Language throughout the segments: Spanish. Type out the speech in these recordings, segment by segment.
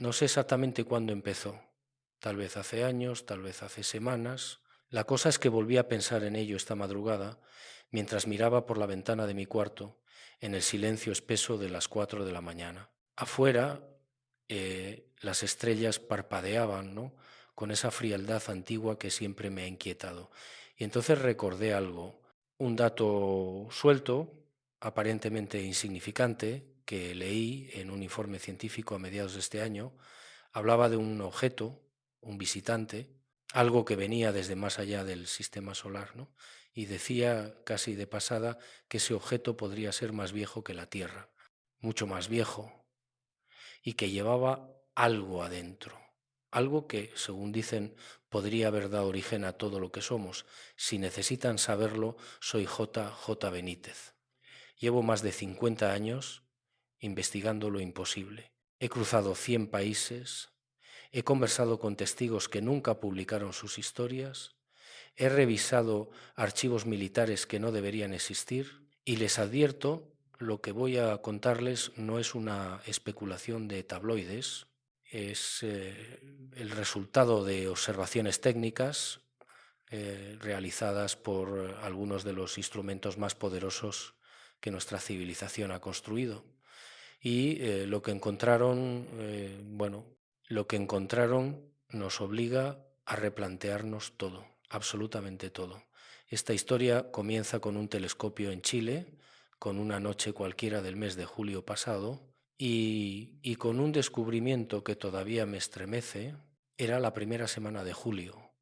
No sé exactamente cuándo empezó, tal vez hace años, tal vez hace semanas. La cosa es que volví a pensar en ello esta madrugada, mientras miraba por la ventana de mi cuarto, en el silencio espeso de las 4 de la mañana. Afuera, las estrellas parpadeaban, ¿no?, con esa frialdad antigua que siempre me ha inquietado. Y entonces recordé algo, un dato suelto, aparentemente insignificante, que leí en un informe científico a mediados de este año. Hablaba de un objeto, un visitante, algo que venía desde más allá del sistema solar, ¿no? Y decía casi de pasada que ese objeto podría ser más viejo que la Tierra, mucho más viejo, y que llevaba algo adentro, algo que, según dicen, podría haber dado origen a todo lo que somos. Si necesitan saberlo, soy J. Benítez. Llevo más de 50 años investigando lo imposible. He cruzado 100 países, he conversado con testigos que nunca publicaron sus historias, he revisado archivos militares que no deberían existir y les advierto, lo que voy a contarles no es una especulación de tabloides, es el resultado de observaciones técnicas realizadas por algunos de los instrumentos más poderosos que nuestra civilización ha construido. Y lo que encontraron, lo que encontraron nos obliga a replantearnos todo, absolutamente todo. Esta historia comienza con un telescopio en Chile, con una noche cualquiera del mes de julio pasado, y con un descubrimiento que todavía me estremece. Era la primera semana de julio,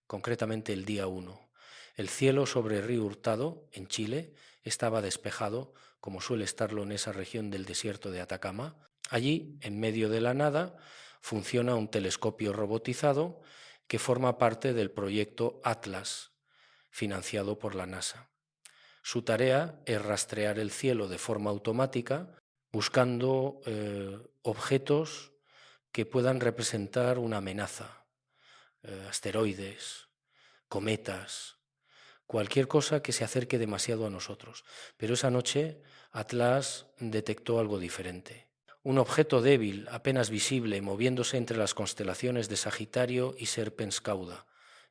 concretamente el día 1. El cielo sobre Río Hurtado, en Chile, estaba despejado, como suele estarlo en esa región del desierto de Atacama. Allí, en medio de la nada, funciona un telescopio robotizado que forma parte del proyecto Atlas, financiado por la NASA. Su tarea es rastrear el cielo de forma automática, buscando objetos que puedan representar una amenaza, asteroides, cometas, cualquier cosa que se acerque demasiado a nosotros. Pero esa noche Atlas detectó algo diferente. Un objeto débil, apenas visible, moviéndose entre las constelaciones de Sagitario y Serpens Cauda.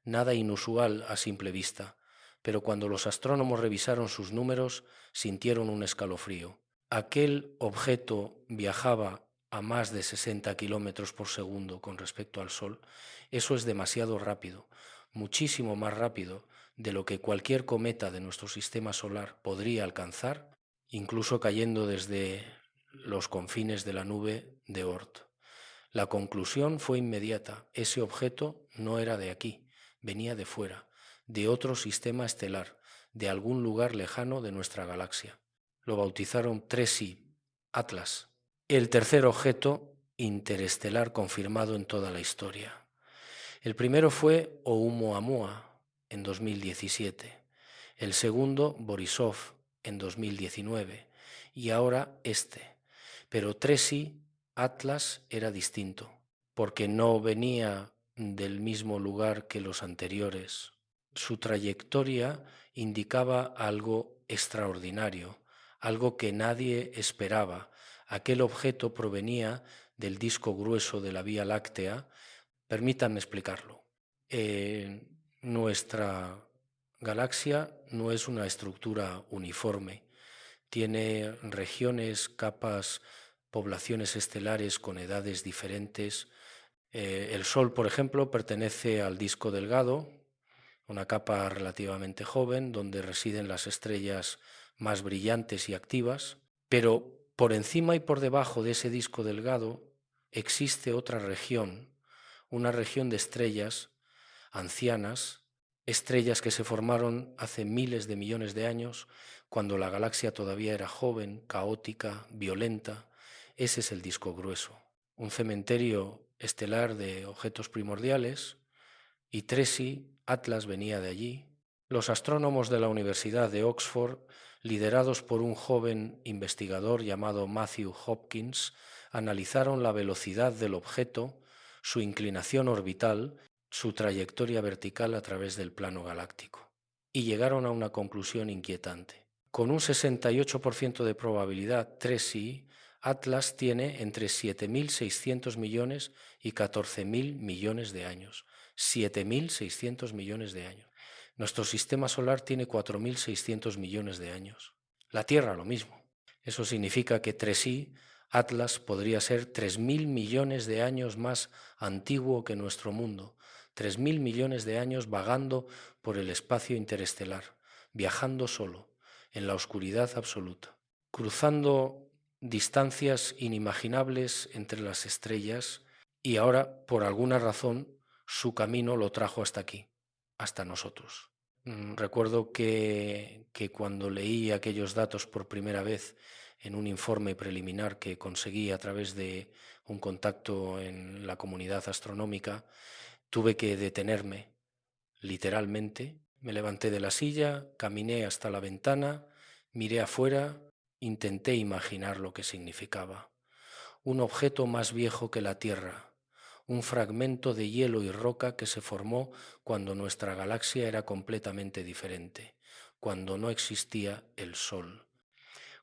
Nada inusual a simple vista, pero cuando los astrónomos revisaron sus números, sintieron un escalofrío. Aquel objeto viajaba a más de 60 kilómetros por segundo con respecto al Sol. Eso es demasiado rápido, muchísimo más rápido de lo que cualquier cometa de nuestro sistema solar podría alcanzar, incluso cayendo desde los confines de la nube de Oort. La conclusión fue inmediata. Ese objeto no era de aquí, venía de fuera, de otro sistema estelar, de algún lugar lejano de nuestra galaxia. Lo bautizaron TRESI, Atlas, el tercer objeto interestelar confirmado en toda la historia. El primero fue Oumuamua en 2017, el segundo Borisov en 2019 y ahora este. Pero TRESI, Atlas, era distinto, porque no venía del mismo lugar que los anteriores. Su trayectoria indicaba algo extraordinario, algo que nadie esperaba. Aquel objeto provenía del disco grueso de la Vía Láctea. Permítanme explicarlo. Nuestra galaxia no es una estructura uniforme. Tiene regiones, capas, poblaciones estelares con edades diferentes. El Sol, por ejemplo, pertenece al disco delgado, una capa relativamente joven, donde residen las estrellas más brillantes y activas, pero por encima y por debajo de ese disco delgado existe otra región, una región de estrellas ancianas, estrellas que se formaron hace miles de millones de años, cuando la galaxia todavía era joven, caótica, violenta. Ese es el disco grueso, un cementerio estelar de objetos primordiales, y TRESI, Atlas, venía de allí. Los astrónomos de la Universidad de Oxford, liderados por un joven investigador llamado Matthew Hopkins, analizaron la velocidad del objeto, su inclinación orbital, su trayectoria vertical a través del plano galáctico, y llegaron a una conclusión inquietante. Con un 68% de probabilidad, TRESI Atlas tiene entre 7.600 millones y 14.000 millones de años. 7.600 millones de años. Nuestro sistema solar tiene 4.600 millones de años. La Tierra lo mismo. Eso significa que 3i, Atlas, podría ser 3.000 millones de años más antiguo que nuestro mundo. 3.000 millones de años vagando por el espacio interestelar, viajando solo, en la oscuridad absoluta, cruzando distancias inimaginables entre las estrellas, y ahora, por alguna razón, su camino lo trajo hasta aquí, hasta nosotros. Recuerdo que cuando leí aquellos datos por primera vez en un informe preliminar que conseguí a través de un contacto en la comunidad astronómica, tuve que detenerme, literalmente. Me levanté de la silla, caminé hasta la ventana, miré afuera, intenté imaginar lo que significaba. Un objeto más viejo que la Tierra, un fragmento de hielo y roca que se formó cuando nuestra galaxia era completamente diferente, cuando no existía el Sol,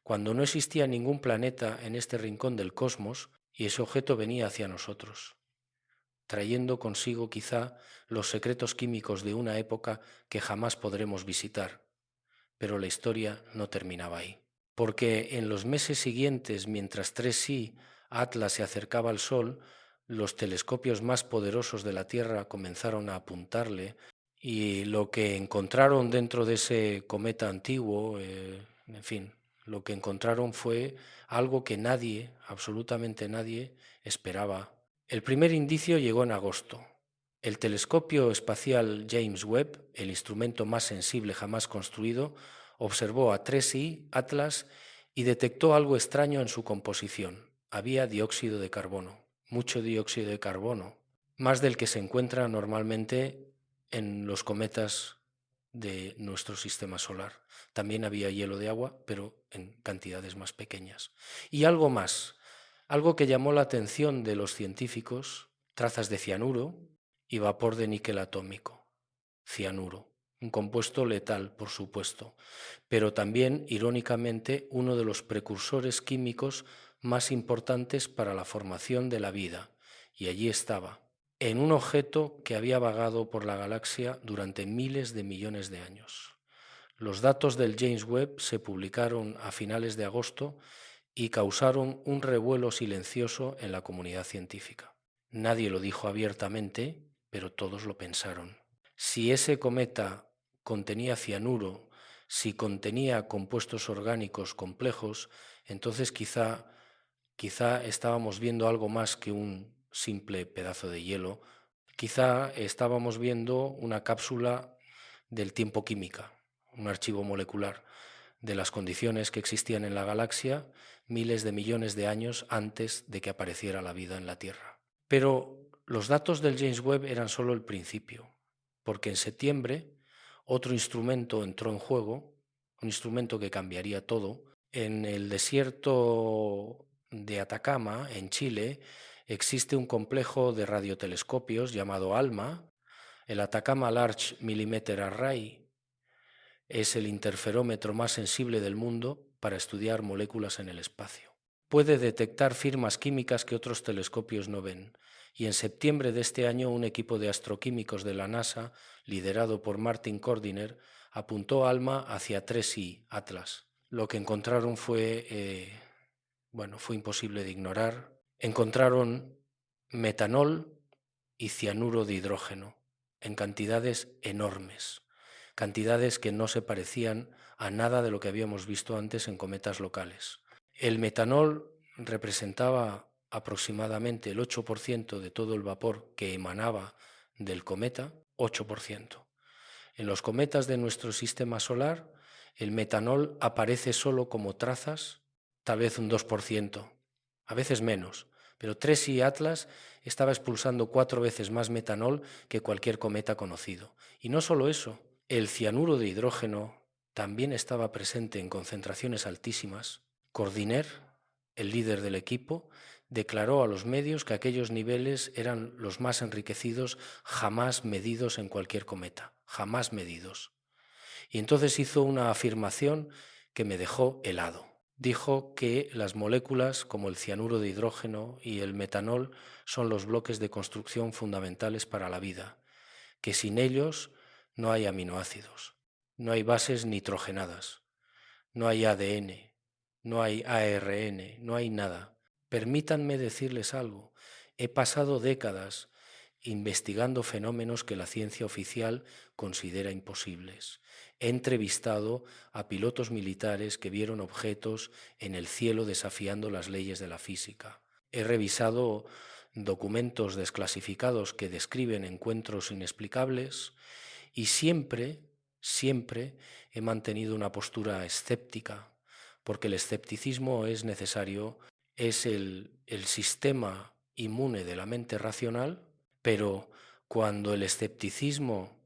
cuando no existía ningún planeta en este rincón del cosmos, y ese objeto venía hacia nosotros, trayendo consigo quizá los secretos químicos de una época que jamás podremos visitar. Pero la historia no terminaba ahí. Porque en los meses siguientes, mientras 3i, Atlas, se acercaba al Sol, los telescopios más poderosos de la Tierra comenzaron a apuntarle, y lo que encontraron dentro de ese cometa antiguo, en fin, lo que encontraron fue algo que nadie, absolutamente nadie, esperaba. El primer indicio llegó en agosto. El telescopio espacial James Webb, el instrumento más sensible jamás construido, observó a 3i, Atlas, y detectó algo extraño en su composición. Había dióxido de carbono, mucho dióxido de carbono, más del que se encuentra normalmente en los cometas de nuestro sistema solar. También había hielo de agua, pero en cantidades más pequeñas. Y algo más, algo que llamó la atención de los científicos: trazas de cianuro y vapor de níquel atómico. Cianuro, un compuesto letal, por supuesto, pero también, irónicamente, uno de los precursores químicos más importantes para la formación de la vida. Y allí estaba, en un objeto que había vagado por la galaxia durante miles de millones de años. Los datos del James Webb se publicaron a finales de agosto y causaron un revuelo silencioso en la comunidad científica. Nadie lo dijo abiertamente, pero todos lo pensaron. Si ese cometa contenía cianuro, si contenía compuestos orgánicos complejos, entonces quizá estábamos viendo algo más que un simple pedazo de hielo. Quizá estábamos viendo una cápsula del tiempo química, un archivo molecular de las condiciones que existían en la galaxia miles de millones de años antes de que apareciera la vida en la Tierra. Pero los datos del James Webb eran solo el principio, porque en septiembre otro instrumento entró en juego, un instrumento que cambiaría todo. En el desierto de Atacama, en Chile, existe un complejo de radiotelescopios llamado ALMA. El Atacama Large Millimeter Array es el interferómetro más sensible del mundo para estudiar moléculas en el espacio. Puede detectar firmas químicas que otros telescopios no ven, y en septiembre de este año un equipo de astroquímicos de la NASA, liderado por Martin Cordiner, apuntó ALMA hacia 3i, Atlas. Lo que encontraron fue imposible de ignorar. Encontraron metanol y cianuro de hidrógeno en cantidades enormes, cantidades que no se parecían a nada de lo que habíamos visto antes en cometas locales. El metanol representaba aproximadamente el 8% de todo el vapor que emanaba del cometa, 8%. En los cometas de nuestro sistema solar, el metanol aparece solo como trazas, tal vez un 2%, a veces menos, pero 3i Atlas estaba expulsando 4 veces más metanol que cualquier cometa conocido. Y no solo eso, el cianuro de hidrógeno también estaba presente en concentraciones altísimas. Cordiner, el líder del equipo, declaró a los medios que aquellos niveles eran los más enriquecidos jamás medidos en cualquier cometa, jamás medidos. Y entonces hizo una afirmación que me dejó helado. dijo que las moléculas como el cianuro de hidrógeno y el metanol son los bloques de construcción fundamentales para la vida, que sin ellos no hay aminoácidos, no hay bases nitrogenadas, no hay ADN, no hay ARN, no hay nada. Permítanme decirles algo. He pasado décadas investigando fenómenos que la ciencia oficial considera imposibles. He entrevistado a pilotos militares que vieron objetos en el cielo desafiando las leyes de la física. He revisado documentos desclasificados que describen encuentros inexplicables y siempre he mantenido una postura escéptica, porque el escepticismo es necesario, es el sistema inmune de la mente racional, pero cuando el escepticismo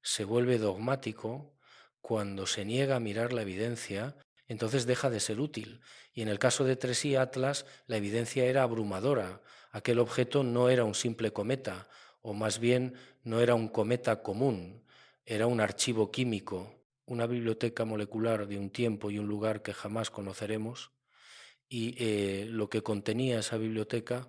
se vuelve dogmático, cuando se niega a mirar la evidencia, entonces deja de ser útil. Y en el caso de Tracy Atlas, la evidencia era abrumadora. Aquel objeto no era un simple cometa, o más bien no era un cometa común, era un archivo químico, una biblioteca molecular de un tiempo y un lugar que jamás conoceremos, y lo que contenía esa biblioteca,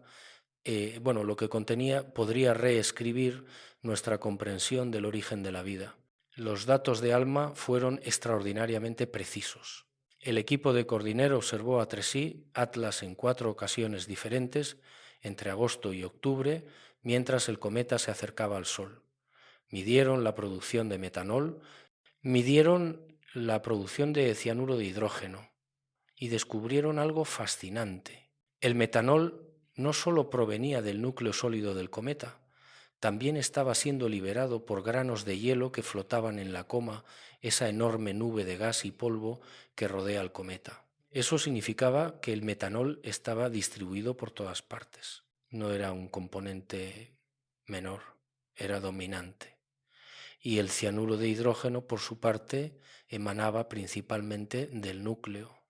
lo que contenía podría reescribir nuestra comprensión del origen de la vida. Los datos de ALMA fueron extraordinariamente precisos. El equipo de Cordiner observó a Tracy Atlas en 4 ocasiones diferentes, entre agosto y octubre, mientras el cometa se acercaba al Sol. Midieron la producción de metanol, midieron la producción de cianuro de hidrógeno y descubrieron algo fascinante. El metanol no solo provenía del núcleo sólido del cometa, también estaba siendo liberado por granos de hielo que flotaban en la coma, esa enorme nube de gas y polvo que rodea al cometa. Eso significaba que el metanol estaba distribuido por todas partes. No era un componente menor, era dominante. Y el cianuro de hidrógeno, por su parte, emanaba principalmente del núcleo,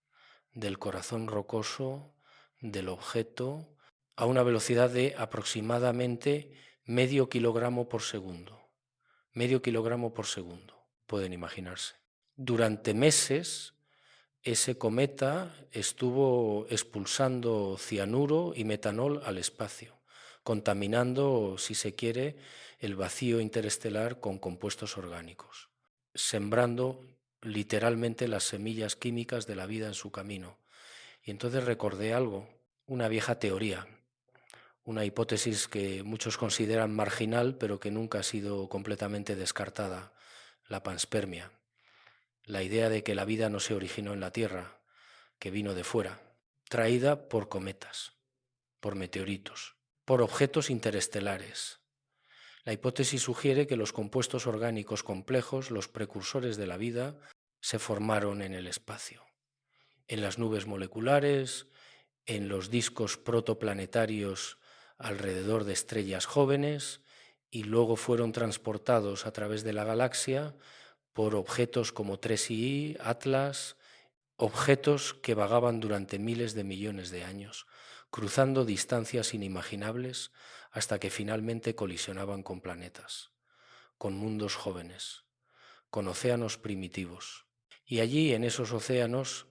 del corazón rocoso, del objeto, a una velocidad de aproximadamente medio kilogramo por segundo. Medio kilogramo por segundo, pueden imaginarse. Durante meses, ese cometa estuvo expulsando cianuro y metanol al espacio, contaminando, si se quiere, el vacío interestelar con compuestos orgánicos, sembrando literalmente las semillas químicas de la vida en su camino. Y entonces recordé algo, una vieja teoría, una hipótesis que muchos consideran marginal, pero que nunca ha sido completamente descartada, la panspermia. La idea de que la vida no se originó en la Tierra, que vino de fuera, traída por cometas, por meteoritos, por objetos interestelares. La hipótesis sugiere que los compuestos orgánicos complejos, los precursores de la vida, se formaron en el espacio, en las nubes moleculares, en los discos protoplanetarios alrededor de estrellas jóvenes, y luego fueron transportados a través de la galaxia por objetos como 3I, Atlas, objetos que vagaban durante miles de millones de años, cruzando distancias inimaginables hasta que finalmente colisionaban con planetas, con mundos jóvenes, con océanos primitivos. Y allí, en esos océanos,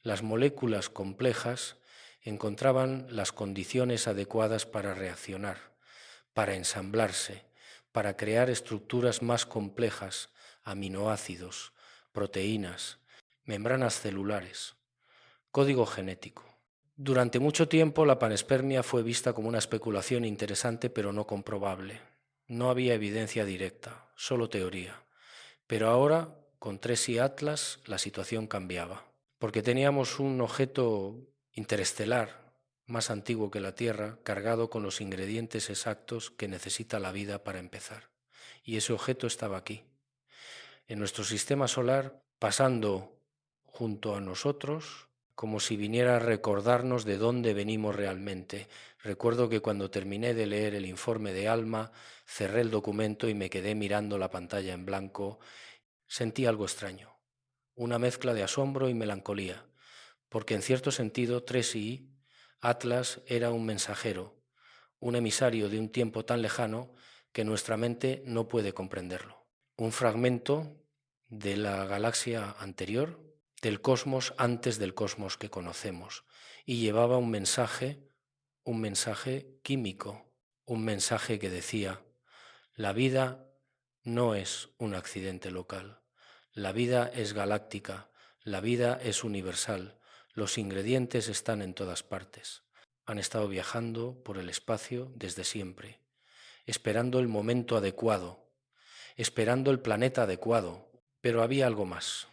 las moléculas complejas encontraban las condiciones adecuadas para reaccionar, para ensamblarse, para crear estructuras más complejas, aminoácidos, proteínas, membranas celulares, código genético. Durante mucho tiempo la panspermia fue vista como una especulación interesante pero no comprobable. No había evidencia directa, solo teoría. Pero ahora, con Tracy Atlas, la situación cambiaba, porque teníamos un objeto interestelar más antiguo que la Tierra, cargado con los ingredientes exactos que necesita la vida para empezar. Y ese objeto estaba aquí, en nuestro sistema solar, pasando junto a nosotros, como si viniera a recordarnos de dónde venimos realmente. Recuerdo que cuando terminé de leer el informe de ALMA, cerré el documento y me quedé mirando la pantalla en blanco. Sentí algo extraño, una mezcla de asombro y melancolía, porque en cierto sentido Tracy Atlas era un mensajero, un emisario de un tiempo tan lejano que nuestra mente no puede comprenderlo. Un fragmento de la galaxia anterior del cosmos antes del cosmos que conocemos, y llevaba un mensaje químico, un mensaje que decía: la vida no es un accidente local, la vida es galáctica, la vida es universal, los ingredientes están en todas partes. Han estado viajando por el espacio desde siempre, esperando el momento adecuado, esperando el planeta adecuado, pero había algo más,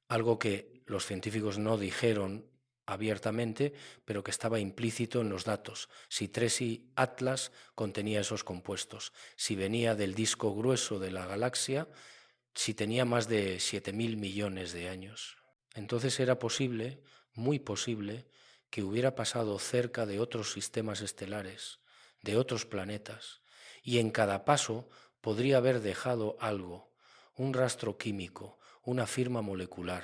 algo que los científicos no dijeron abiertamente, pero que estaba implícito en los datos. Si Tracy Atlas contenía esos compuestos, si venía del disco grueso de la galaxia, si tenía más de 7.000 millones de años. Entonces era posible, muy posible, que hubiera pasado cerca de otros sistemas estelares, de otros planetas, y en cada paso podría haber dejado algo, un rastro químico, una firma molecular,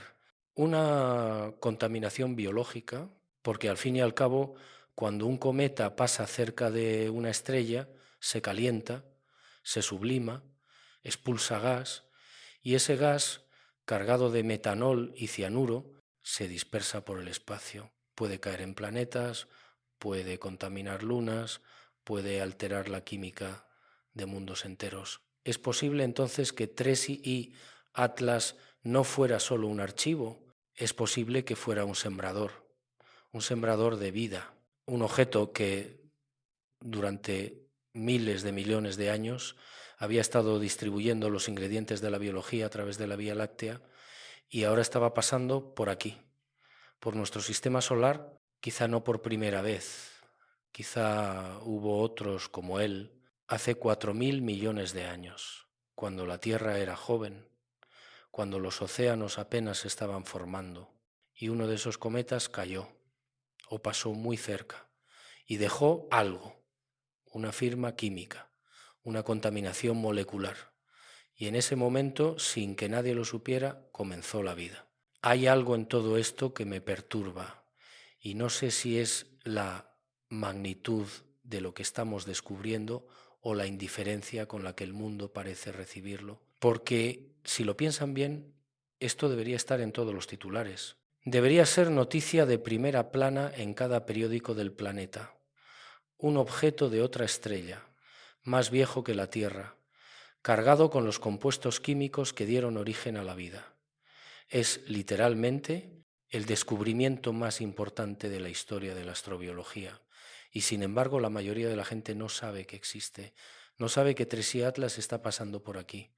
una contaminación biológica, porque al fin y al cabo, cuando un cometa pasa cerca de una estrella, se calienta, se sublima, expulsa gas, y ese gas, cargado de metanol y cianuro, se dispersa por el espacio. Puede caer en planetas, puede contaminar lunas, puede alterar la química de mundos enteros. Es posible entonces que Tracy y Atlas no fuera solo un archivo, es posible que fuera un sembrador de vida, un objeto que durante miles de millones de años había estado distribuyendo los ingredientes de la biología a través de la Vía Láctea y ahora estaba pasando por aquí, por nuestro sistema solar, quizá no por primera vez, quizá hubo otros como él, hace 4.000 millones de años, cuando la Tierra era joven, cuando los océanos apenas se estaban formando, y uno de esos cometas cayó o pasó muy cerca y dejó algo, una firma química, una contaminación molecular. Y en ese momento, sin que nadie lo supiera, comenzó la vida. Hay algo en todo esto que me perturba y no sé si es la magnitud de lo que estamos descubriendo o la indiferencia con la que el mundo parece recibirlo. Porque, si lo piensan bien, esto debería estar en todos los titulares. Debería ser noticia de primera plana en cada periódico del planeta. Un objeto de otra estrella, más viejo que la Tierra, cargado con los compuestos químicos que dieron origen a la vida. Es literalmente el descubrimiento más importante de la historia de la astrobiología. Y sin embargo, la mayoría de la gente no sabe que existe, no sabe que Tracy Atlas está pasando por aquí,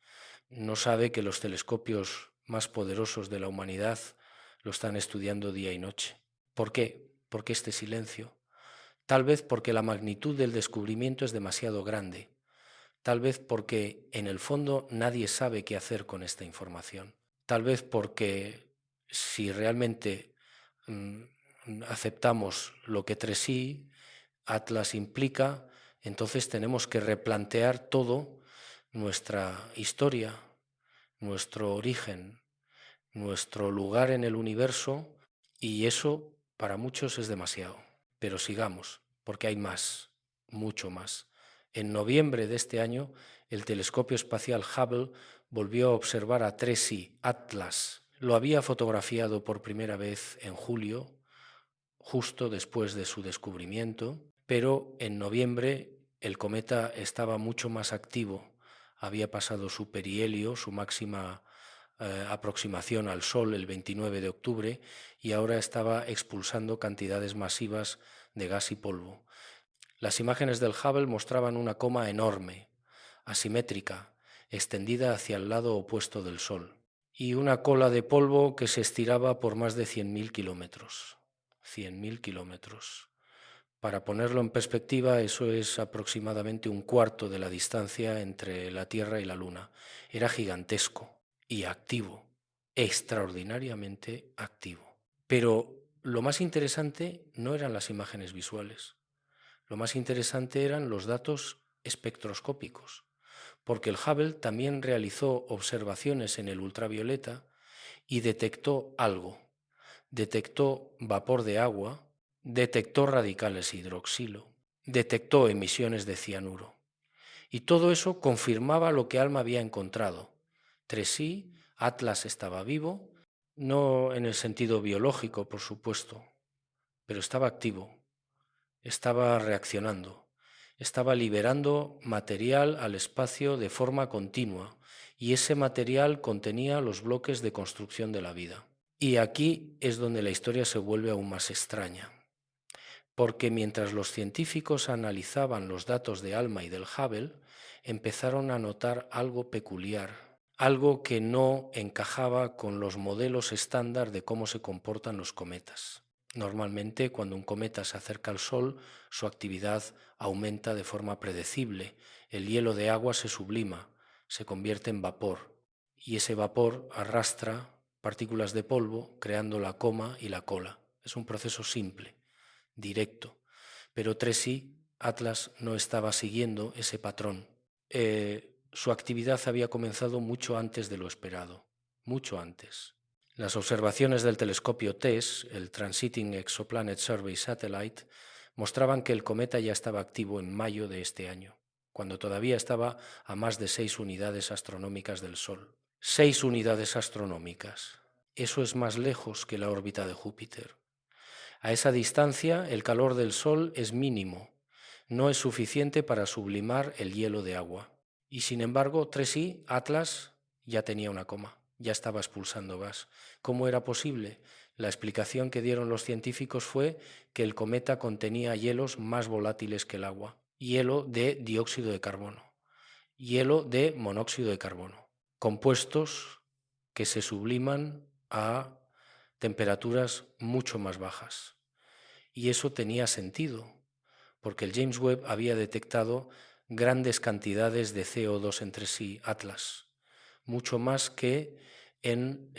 no sabe que los telescopios más poderosos de la humanidad lo están estudiando día y noche. ¿Por qué? ¿Por qué este silencio? Tal vez porque la magnitud del descubrimiento es demasiado grande. Tal vez porque en el fondo nadie sabe qué hacer con esta información. Tal vez porque si realmente aceptamos lo que Tracy Atlas implica, entonces tenemos que replantear todo, nuestra historia, nuestro origen, nuestro lugar en el universo, y eso para muchos es demasiado. Pero sigamos, porque hay más, mucho más. En noviembre de este año, el telescopio espacial Hubble volvió a observar a Tracy Atlas. Lo había fotografiado por primera vez en julio, justo después de su descubrimiento, pero en noviembre el cometa estaba mucho más activo. Había pasado su perihelio, su máxima aproximación al Sol el 29 de octubre, y ahora estaba expulsando cantidades masivas de gas y polvo. Las imágenes del Hubble mostraban una coma enorme, asimétrica, extendida hacia el lado opuesto del Sol, y una cola de polvo que se estiraba por más de 100.000 kilómetros. 100.000 kilómetros. Para ponerlo en perspectiva, eso es aproximadamente un cuarto de la distancia entre la Tierra y la Luna. Era gigantesco y activo, extraordinariamente activo. Pero lo más interesante no eran las imágenes visuales. Lo más interesante eran los datos espectroscópicos, porque el Hubble también realizó observaciones en el ultravioleta y detectó algo. Detectó vapor de agua, detectó radicales hidroxilo, detectó emisiones de cianuro. Y todo eso confirmaba lo que ALMA había encontrado. Tracy Atlas estaba vivo no en el sentido biológico, por supuesto, pero estaba activo, estaba reaccionando, estaba liberando material al espacio de forma continua, y ese material contenía los bloques de construcción de la vida. Y aquí es donde la historia se vuelve aún más extraña, porque mientras los científicos analizaban los datos de ALMA y del Hubble, empezaron a notar algo peculiar, algo que no encajaba con los modelos estándar de cómo se comportan los cometas. Normalmente, cuando un cometa se acerca al Sol, su actividad aumenta de forma predecible. El hielo de agua se sublima, se convierte en vapor, y ese vapor arrastra partículas de polvo, creando la coma y la cola. Es un proceso simple, directo. Pero Tracy Atlas no estaba siguiendo ese patrón. Su actividad había comenzado mucho antes de lo esperado, mucho antes. Las observaciones del telescopio TESS, el Transiting Exoplanet Survey Satellite, mostraban que el cometa ya estaba activo en mayo de este año, cuando todavía estaba a más de 6 unidades astronómicas del Sol. 6 unidades astronómicas. Eso es más lejos que la órbita de Júpiter. A esa distancia, el calor del Sol es mínimo, no es suficiente para sublimar el hielo de agua. Y sin embargo, Tracy Atlas ya tenía una coma, ya estaba expulsando gas. ¿Cómo era posible? La explicación que dieron los científicos fue que el cometa contenía hielos más volátiles que el agua, hielo de dióxido de carbono, hielo de monóxido de carbono, compuestos que se subliman a temperaturas mucho más bajas. Y eso tenía sentido, porque el James Webb había detectado grandes cantidades de CO2 entre sí, Atlas, mucho más que en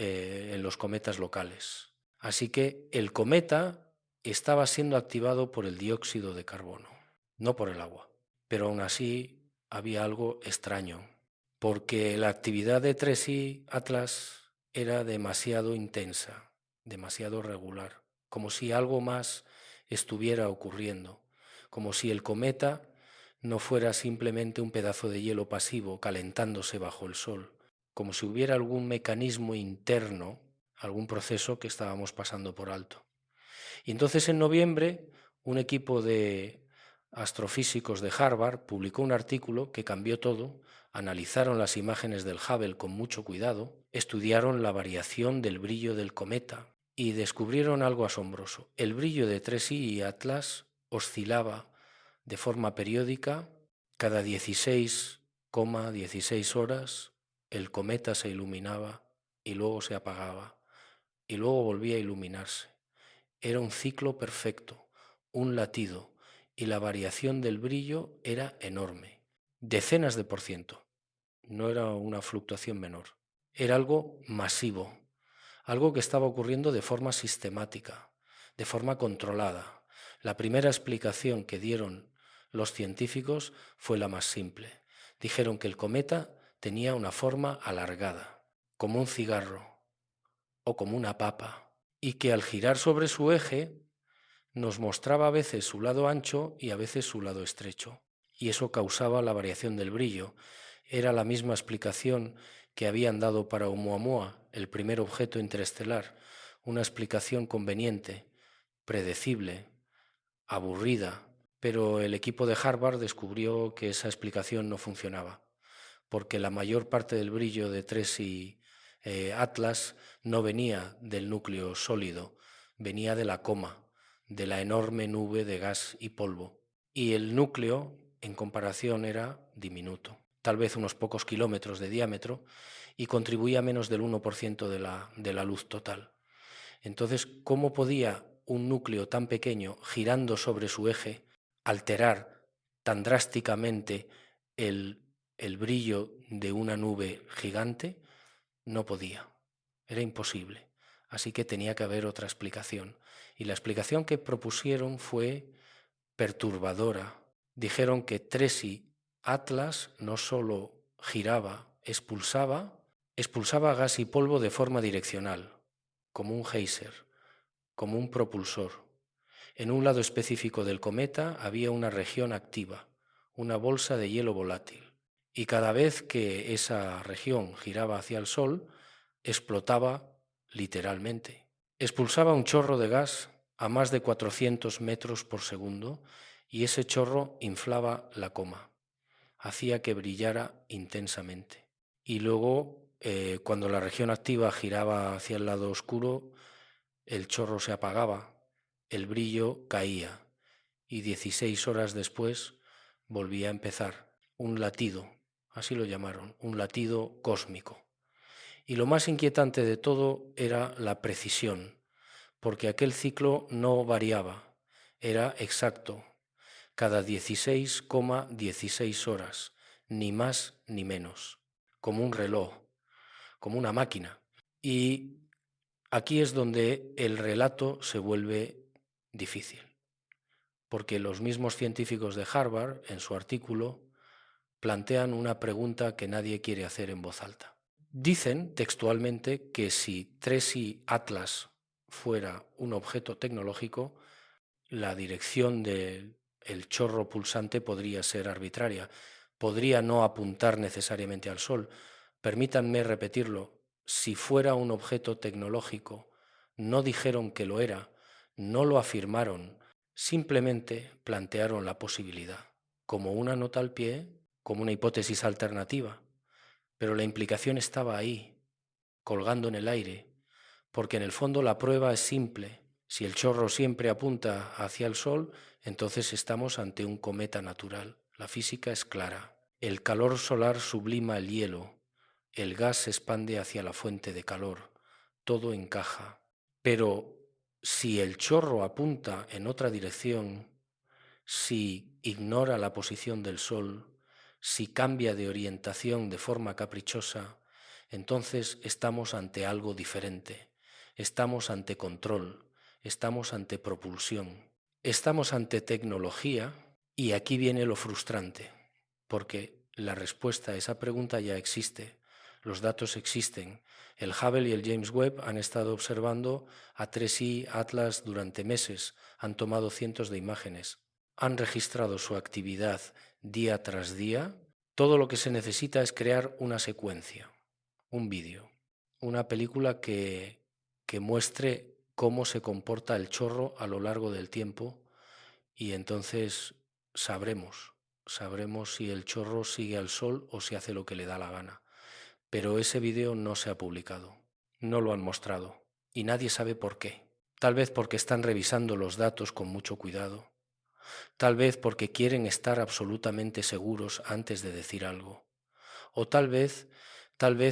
los cometas locales. Así que el cometa estaba siendo activado por el dióxido de carbono, no por el agua. Pero aún así había algo extraño, porque la actividad de Tracy Atlas era demasiado intensa, demasiado regular, como si algo más estuviera ocurriendo, como si el cometa no fuera simplemente un pedazo de hielo pasivo calentándose bajo el Sol, como si hubiera algún mecanismo interno, algún proceso que estábamos pasando por alto. Y entonces en noviembre un equipo de astrofísicos de Harvard publicó un artículo que cambió todo, analizaron las imágenes del Hubble con mucho cuidado, estudiaron la variación del brillo del cometa y descubrieron algo asombroso. El brillo de Tracy y Atlas oscilaba de forma periódica. Cada 16,16 horas el cometa se iluminaba y luego se apagaba y luego volvía a iluminarse. Era un ciclo perfecto, un latido, y la variación del brillo era enorme, decenas de por ciento. No era una fluctuación menor. Era algo masivo, algo que estaba ocurriendo de forma sistemática, de forma controlada. La primera explicación que dieron los científicos fue la más simple. Dijeron que el cometa tenía una forma alargada, como un cigarro o como una papa, y que al girar sobre su eje nos mostraba a veces su lado ancho y a veces su lado estrecho, y eso causaba la variación del brillo. Era la misma explicación que habían dado para Oumuamua, el primer objeto interestelar, una explicación conveniente, predecible, aburrida, pero el equipo de Harvard descubrió que esa explicación no funcionaba, porque la mayor parte del brillo de Tracy Atlas no venía del núcleo sólido, venía de la coma, de la enorme nube de gas y polvo. Y el núcleo, en comparación, era diminuto, tal vez unos pocos kilómetros de diámetro, y contribuía menos del 1% de la luz total. Entonces, ¿cómo podía un núcleo tan pequeño, girando sobre su eje, alterar tan drásticamente el brillo de una nube gigante? No podía, era imposible. Así que tenía que haber otra explicación. Y la explicación que propusieron fue perturbadora. Dijeron que Tracy Atlas no solo giraba, expulsaba gas y polvo de forma direccional, como un geyser, como un propulsor. En un lado específico del cometa había una región activa, una bolsa de hielo volátil, y cada vez que esa región giraba hacia el Sol, explotaba literalmente. Expulsaba un chorro de gas a más de 400 metros por segundo y ese chorro inflaba la coma, hacía que brillara intensamente. Y luego, cuando la región activa giraba hacia el lado oscuro, el chorro se apagaba, el brillo caía y 16 horas después volvía a empezar. Un latido, así lo llamaron, un latido cósmico. Y lo más inquietante de todo era la precisión, porque aquel ciclo no variaba, era exacto, cada 16,16 horas, ni más ni menos, como un reloj, como una máquina. Y aquí es donde el relato se vuelve difícil, porque los mismos científicos de Harvard, en su artículo, plantean una pregunta que nadie quiere hacer en voz alta. Dicen textualmente que si Tracy Atlas fuera un objeto tecnológico, la dirección del chorro pulsante podría ser arbitraria, podría no apuntar necesariamente al Sol. Permítanme repetirlo, si fuera un objeto tecnológico, no dijeron que lo era, no lo afirmaron, simplemente plantearon la posibilidad, como una nota al pie, como una hipótesis alternativa. Pero la implicación estaba ahí, colgando en el aire, porque en el fondo la prueba es simple. Si el chorro siempre apunta hacia el Sol, entonces estamos ante un cometa natural. La física es clara. El calor solar sublima el hielo, el gas se expande hacia la fuente de calor, todo encaja. Pero si el chorro apunta en otra dirección, si ignora la posición del Sol, si cambia de orientación de forma caprichosa, entonces estamos ante algo diferente, estamos ante control, estamos ante propulsión, estamos ante tecnología y aquí viene lo frustrante, porque la respuesta a esa pregunta ya existe, los datos existen. El Hubble y el James Webb han estado observando a 3i Atlas durante meses, han tomado cientos de imágenes, han registrado su actividad día tras día. Todo lo que se necesita es crear una secuencia, un vídeo, una película que muestre cómo se comporta el chorro a lo largo del tiempo y entonces sabremos si el chorro sigue al Sol o si hace lo que le da la gana. Pero ese vídeo no se ha publicado, no lo han mostrado y nadie sabe por qué. Tal vez porque están revisando los datos con mucho cuidado. Tal vez porque quieren estar absolutamente seguros antes de decir algo. O tal vez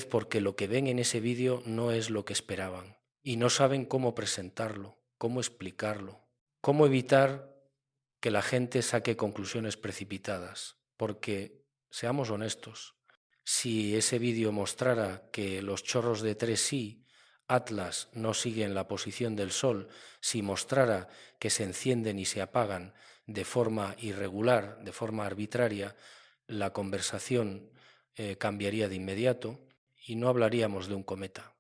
porque lo que ven en ese vídeo no es lo que esperaban y no saben cómo presentarlo, cómo explicarlo, cómo evitar que la gente saque conclusiones precipitadas. Porque, seamos honestos, si ese vídeo mostrara que los chorros de 3i Atlas no siguen la posición del Sol, si mostrara que se encienden y se apagan de forma irregular, de forma arbitraria, la conversación cambiaría de inmediato y no hablaríamos de un cometa,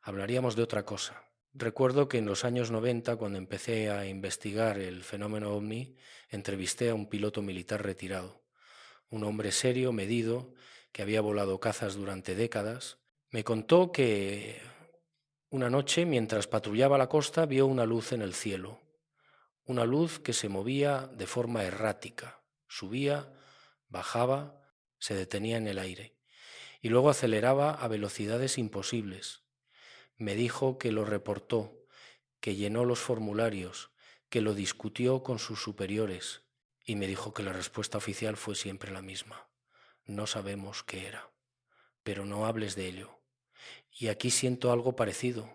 hablaríamos de otra cosa. Recuerdo que en los años 90, cuando empecé a investigar el fenómeno ovni, entrevisté a un piloto militar retirado, un hombre serio, medido, que había volado cazas durante décadas. Me contó que una noche, mientras patrullaba la costa, vio una luz en el cielo, una luz que se movía de forma errática, subía, bajaba, se detenía en el aire y luego aceleraba a velocidades imposibles. Me dijo que lo reportó, que llenó los formularios, que lo discutió con sus superiores y me dijo que la respuesta oficial fue siempre la misma. No sabemos qué era, pero no hables de ello. Y aquí siento algo parecido,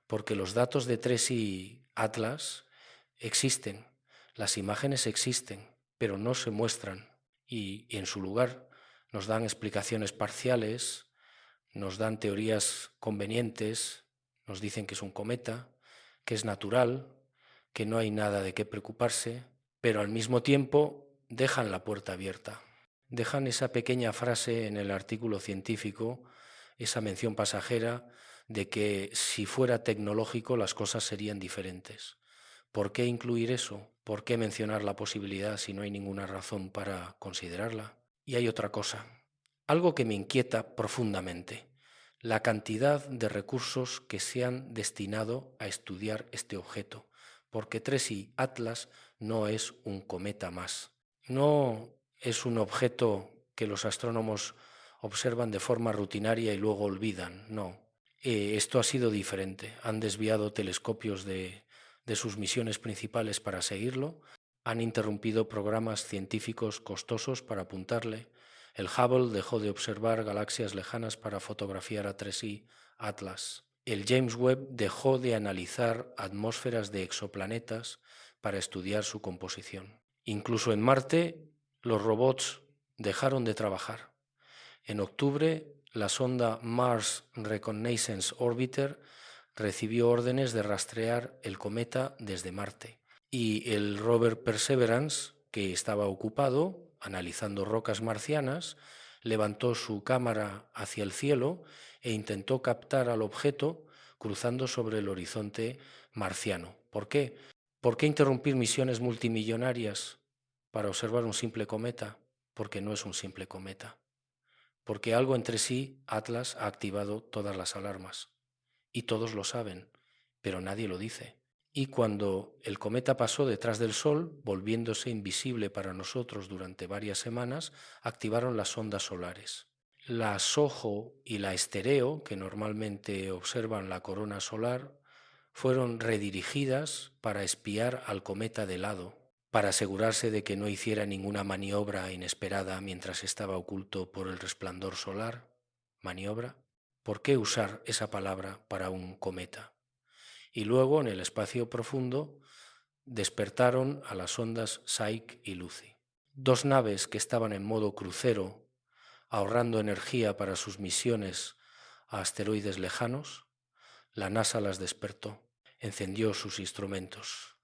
porque los datos de 3i Atlas existen, las imágenes existen, pero no se muestran y en su lugar nos dan explicaciones parciales, nos dan teorías convenientes, nos dicen que es un cometa, que es natural, que no hay nada de qué preocuparse, pero al mismo tiempo dejan la puerta abierta. Dejan esa pequeña frase en el artículo científico, esa mención pasajera de que si fuera tecnológico las cosas serían diferentes. ¿Por qué incluir eso? ¿Por qué mencionar la posibilidad si no hay ninguna razón para considerarla? Y hay otra cosa, algo que me inquieta profundamente, la cantidad de recursos que se han destinado a estudiar este objeto, porque 3I Atlas no es un cometa más. No es un objeto que los astrónomos observan de forma rutinaria y luego olvidan, no. Esto ha sido diferente. Han desviado telescopios de sus misiones principales para seguirlo, han interrumpido programas científicos costosos para apuntarle. El Hubble dejó de observar galaxias lejanas para fotografiar a 3I Atlas. El James Webb dejó de analizar atmósferas de exoplanetas para estudiar su composición. Incluso en Marte, los robots dejaron de trabajar. En octubre, la sonda Mars Reconnaissance Orbiter recibió órdenes de rastrear el cometa desde Marte. Y el rover Perseverance, que estaba ocupado analizando rocas marcianas, levantó su cámara hacia el cielo e intentó captar al objeto cruzando sobre el horizonte marciano. ¿Por qué? ¿Por qué interrumpir misiones multimillonarias para observar un simple cometa? Porque no es un simple cometa. Porque algo entre sí, Atlas ha activado todas las alarmas. Y todos lo saben, pero nadie lo dice. Y cuando el cometa pasó detrás del Sol, volviéndose invisible para nosotros durante varias semanas, activaron las ondas solares. La SOHO y la Estereo, que normalmente observan la corona solar, fueron redirigidas para espiar al cometa de lado, para asegurarse de que no hiciera ninguna maniobra inesperada mientras estaba oculto por el resplandor solar. ¿Maniobra? ¿Por qué usar esa palabra para un cometa? Y luego, en el espacio profundo, despertaron a las sondas Psyche y Lucy. Dos naves que estaban en modo crucero, ahorrando energía para sus misiones a asteroides lejanos, la NASA las despertó, encendió sus instrumentos,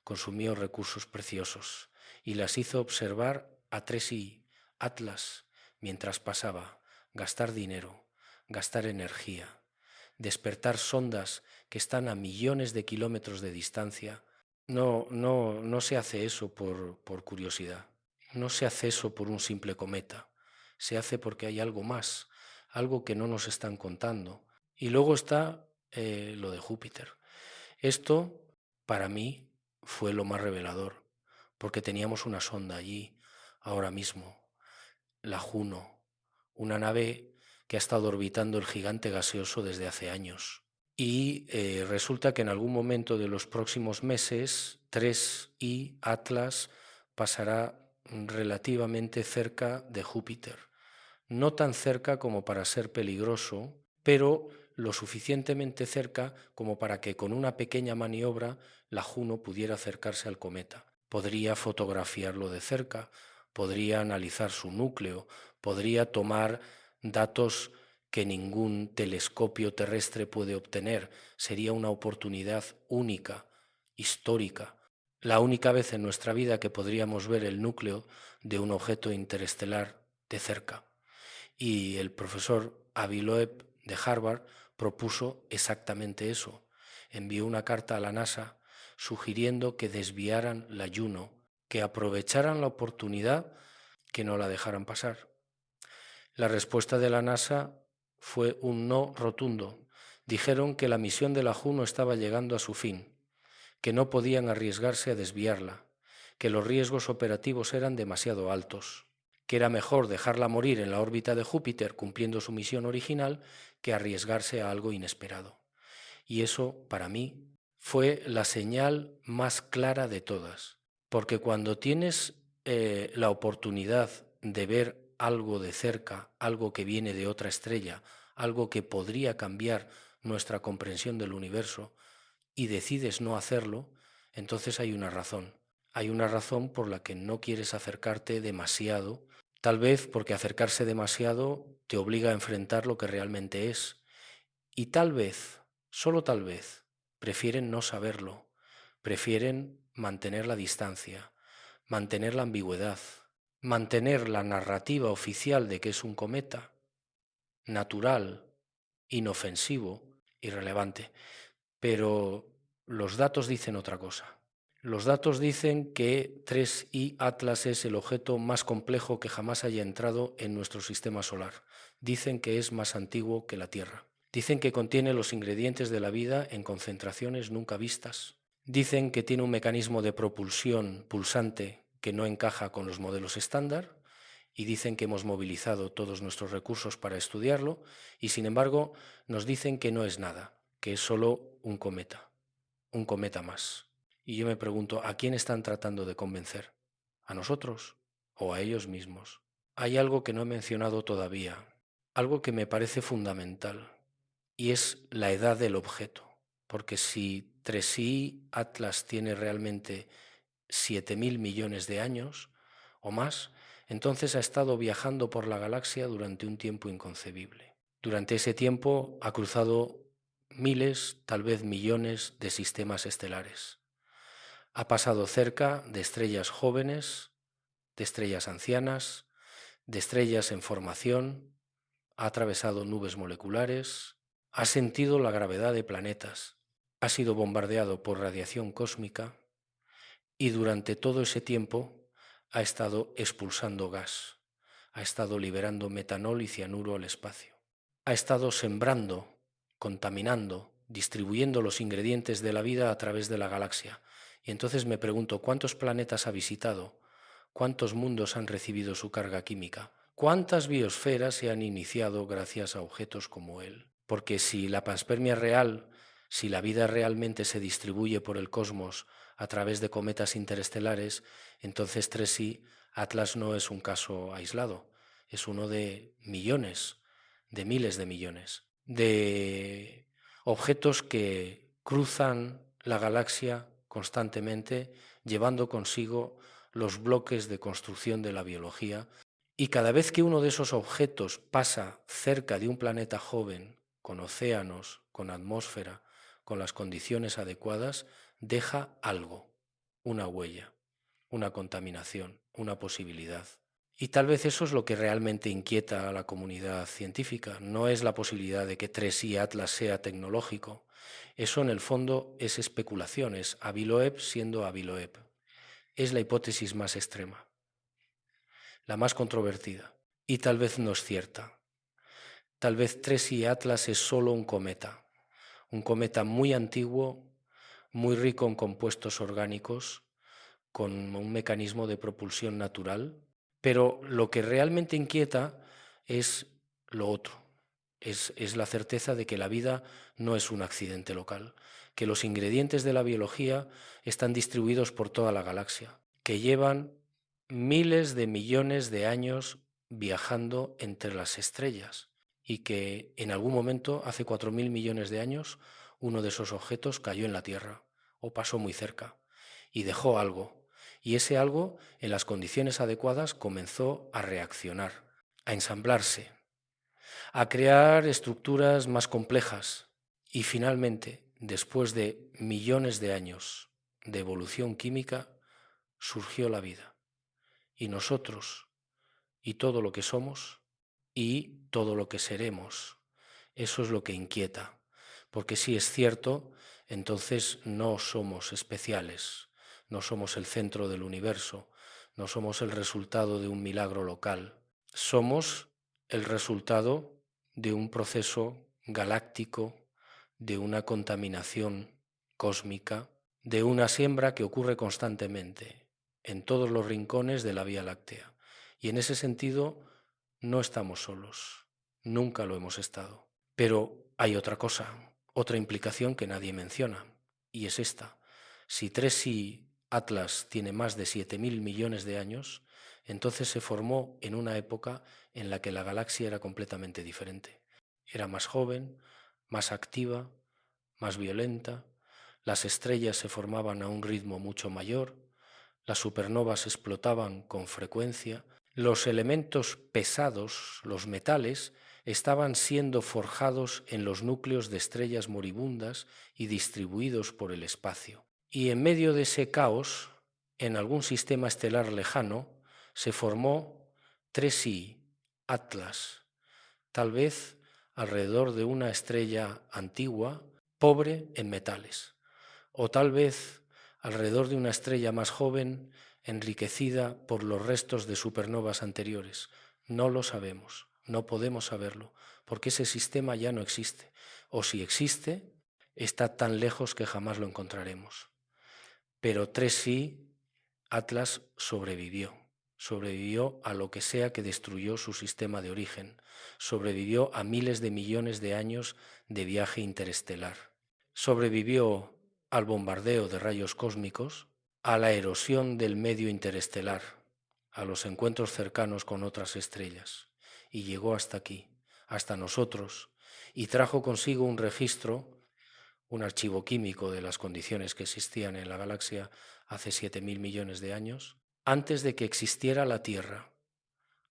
consumió recursos preciosos y las hizo observar a 3I Atlas mientras pasaba, gastar dinero, gastar energía, despertar sondas que están a millones de kilómetros de distancia. No se hace eso por curiosidad, no se hace eso por un simple cometa, se hace porque hay algo más, algo que no nos están contando. Y luego está lo de Júpiter. Esto, para mí, fue lo más revelador, porque teníamos una sonda allí, ahora mismo, la Juno, una nave que ha estado orbitando el gigante gaseoso desde hace años. Y resulta que en algún momento de los próximos meses, 3I Atlas pasará relativamente cerca de Júpiter. No tan cerca como para ser peligroso, pero lo suficientemente cerca como para que con una pequeña maniobra la Juno pudiera acercarse al cometa. Podría fotografiarlo de cerca, podría analizar su núcleo, podría tomar datos que ningún telescopio terrestre puede obtener. Sería una oportunidad única, histórica, la única vez en nuestra vida que podríamos ver el núcleo de un objeto interestelar de cerca. Y el profesor Avi Loeb de Harvard propuso exactamente eso. Envió una carta a la NASA sugiriendo que desviaran la Juno, que aprovecharan la oportunidad, que no la dejaran pasar. La respuesta de la NASA fue un no rotundo. Dijeron que la misión de la Juno estaba llegando a su fin, que no podían arriesgarse a desviarla, que los riesgos operativos eran demasiado altos, que era mejor dejarla morir en la órbita de Júpiter cumpliendo su misión original que arriesgarse a algo inesperado. Y eso, para mí, fue la señal más clara de todas, porque cuando tienes la oportunidad de ver algo de cerca, algo que viene de otra estrella, algo que podría cambiar nuestra comprensión del universo, y decides no hacerlo, entonces hay una razón. Hay una razón por la que no quieres acercarte demasiado, tal vez porque acercarse demasiado te obliga a enfrentar lo que realmente es. Y tal vez, solo tal vez, prefieren no saberlo, prefieren mantener la distancia, mantener la ambigüedad, mantener la narrativa oficial de que es un cometa, natural, inofensivo, irrelevante. Pero los datos dicen otra cosa. Los datos dicen que 3I Atlas es el objeto más complejo que jamás haya entrado en nuestro sistema solar. Dicen que es más antiguo que la Tierra. Dicen que contiene los ingredientes de la vida en concentraciones nunca vistas. Dicen que tiene un mecanismo de propulsión pulsante que no encaja con los modelos estándar y dicen que hemos movilizado todos nuestros recursos para estudiarlo y sin embargo nos dicen que no es nada, que es solo un cometa más. Y yo me pregunto, ¿a quién están tratando de convencer? ¿A nosotros o a ellos mismos? Hay algo que no he mencionado todavía, algo que me parece fundamental, y es la edad del objeto. Porque si 3i Atlas tiene realmente 7.000 millones de años o más, entonces ha estado viajando por la galaxia durante un tiempo inconcebible. Durante ese tiempo ha cruzado miles, tal vez millones de sistemas estelares. Ha pasado cerca de estrellas jóvenes, de estrellas ancianas, de estrellas en formación, ha atravesado nubes moleculares, ha sentido la gravedad de planetas, ha sido bombardeado por radiación cósmica y durante todo ese tiempo ha estado expulsando gas, ha estado liberando metanol y cianuro al espacio, ha estado sembrando, contaminando, distribuyendo los ingredientes de la vida a través de la galaxia. Y entonces me pregunto, ¿cuántos planetas ha visitado? ¿Cuántos mundos han recibido su carga química? ¿Cuántas biosferas se han iniciado gracias a objetos como él? Porque si la panspermia real, si la vida realmente se distribuye por el cosmos a través de cometas interestelares, entonces 3i Atlas no es un caso aislado, es uno de millones, de miles de millones, de objetos que cruzan la galaxia constantemente, llevando consigo los bloques de construcción de la biología. Y cada vez que uno de esos objetos pasa cerca de un planeta joven, con océanos, con atmósfera, con las condiciones adecuadas, deja algo, una huella, una contaminación, una posibilidad. Y tal vez eso es lo que realmente inquieta a la comunidad científica. No es la posibilidad de que 3i Atlas sea tecnológico. Eso en el fondo es especulación, es Aviloeb siendo Aviloeb. Es la hipótesis más extrema, la más controvertida, y tal vez no es cierta. Tal vez 3i Atlas es solo un cometa muy antiguo, muy rico en compuestos orgánicos, con un mecanismo de propulsión natural, pero lo que realmente inquieta es lo otro, es la certeza de que la vida no es un accidente local, que los ingredientes de la biología están distribuidos por toda la galaxia, que llevan miles de millones de años viajando entre las estrellas y que en algún momento, hace 4.000 millones de años, uno de esos objetos cayó en la Tierra o pasó muy cerca y dejó algo. Y ese algo, en las condiciones adecuadas, comenzó a reaccionar, a ensamblarse, a crear estructuras más complejas y finalmente, después de millones de años de evolución química, surgió la vida. Y nosotros, y todo lo que somos, y todo lo que seremos, eso es lo que inquieta. Porque si es cierto, entonces no somos especiales, no somos el centro del universo, no somos el resultado de un milagro local, somos el resultado de un proceso galáctico, de una contaminación cósmica, de una siembra que ocurre constantemente en todos los rincones de la Vía Láctea. Y en ese sentido no estamos solos, nunca lo hemos estado. Pero hay otra cosa, otra implicación que nadie menciona, y es esta. Si 3i Atlas tiene más de 7.000 millones de años, entonces se formó en una época en la que la galaxia era completamente diferente. Era más joven, más activa, más violenta, las estrellas se formaban a un ritmo mucho mayor, las supernovas explotaban con frecuencia, los elementos pesados, los metales, estaban siendo forjados en los núcleos de estrellas moribundas y distribuidos por el espacio. Y en medio de ese caos, en algún sistema estelar lejano, se formó 3i Atlas, tal vez alrededor de una estrella antigua, pobre en metales, o tal vez alrededor de una estrella más joven, enriquecida por los restos de supernovas anteriores. No lo sabemos, no podemos saberlo, porque ese sistema ya no existe, o si existe, está tan lejos que jamás lo encontraremos. Pero 3i, Atlas sobrevivió a lo que sea que destruyó su sistema de origen, sobrevivió a miles de millones de años de viaje interestelar, sobrevivió al bombardeo de rayos cósmicos, a la erosión del medio interestelar, a los encuentros cercanos con otras estrellas, y llegó hasta aquí, hasta nosotros, y trajo consigo un registro, un archivo químico de las condiciones que existían en la galaxia hace 7.000 millones de años, antes de que existiera la Tierra,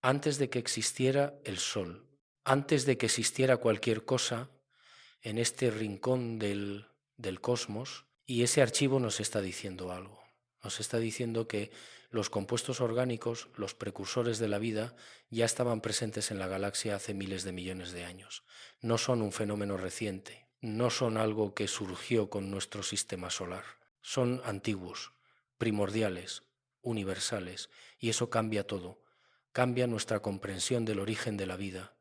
antes de que existiera el Sol, antes de que existiera cualquier cosa en este rincón del cosmos, y ese archivo nos está diciendo algo. Nos está diciendo que los compuestos orgánicos, los precursores de la vida, ya estaban presentes en la galaxia hace miles de millones de años. No son un fenómeno reciente, no son algo que surgió con nuestro sistema solar. Son antiguos, primordiales, universales, y eso cambia todo. Cambia nuestra comprensión del origen de la vida,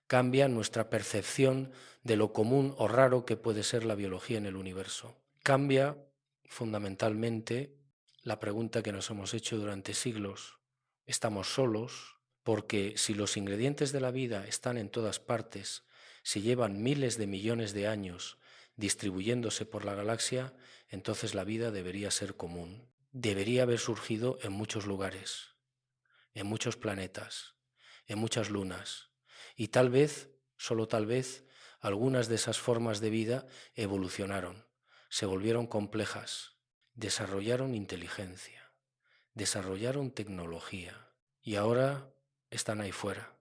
cambia nuestra percepción de lo común o raro que puede ser la biología en el universo. Cambia fundamentalmente la pregunta que nos hemos hecho durante siglos. ¿Estamos solos? Porque si los ingredientes de la vida están en todas partes, si llevan miles de millones de años distribuyéndose por la galaxia, entonces la vida debería ser común. Debería haber surgido en muchos lugares, en muchos planetas, en muchas lunas. Y tal vez, solo tal vez, algunas de esas formas de vida evolucionaron, se volvieron complejas, desarrollaron inteligencia, desarrollaron tecnología y ahora están ahí fuera,